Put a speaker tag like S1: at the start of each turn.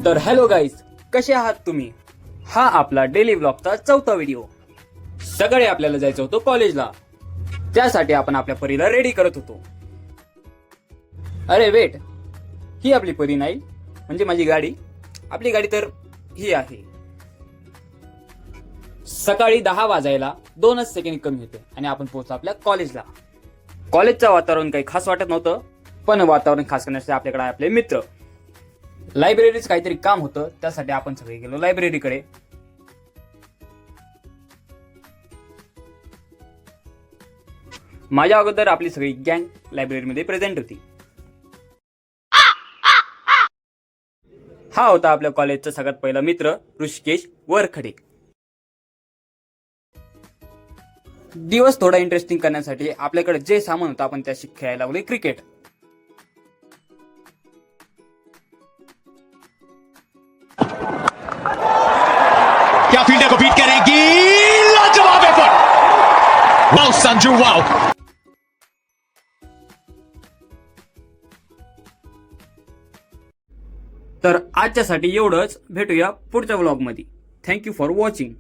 S1: तर hello guys, कसे आहात तुम्ही? हा आपला डेली ब्लॉगचा 4था व्हिडिओ. सकाळी आपल्याला जायचं होतं कॉलेजला. त्यासाठी आपण आपल्या परीला रेडी करत होतो. अरे वेट, ही आपली परी नाही, म्हणजे माझी गाडी. आपली गाडी तर ही आहे. सकाळी 10 वाजायला 2च सेकंड कमी होते आणि आपण पोहोचलो आपल्या कॉलेजला. कॉलेजचं वातावरण काही खास वाटत नव्हतं, पण वातावरण खास करण्यासाठी आपल्याकडे आपले मित्र. लायब्ररीच काहीतरी काम होतं, त्यासाठी आपण सगळे गेलो लायब्ररीकडे. माझ्या अगोदर आपली सगळी गँग लायब्ररीमध्ये प्रेझेंट होती. हा होता आपल्या कॉलेजचा सगळ्यात पहिला मित्र ऋषिकेश वरखडे. दिवस थोडा इंटरेस्टिंग करण्यासाठी आपल्याकडे जे सामान होतं आपण त्याशी खेळायला लागलो क्रिकेट.
S2: क्या फील्डर को बीट करेगी, लाजवाब एफर्ट, वाओ संजू वाओ.
S1: तर आजच्यासाठी एवढंच. भेटूया पुढच्या व्लॉगमध्ये. Thank you for watching.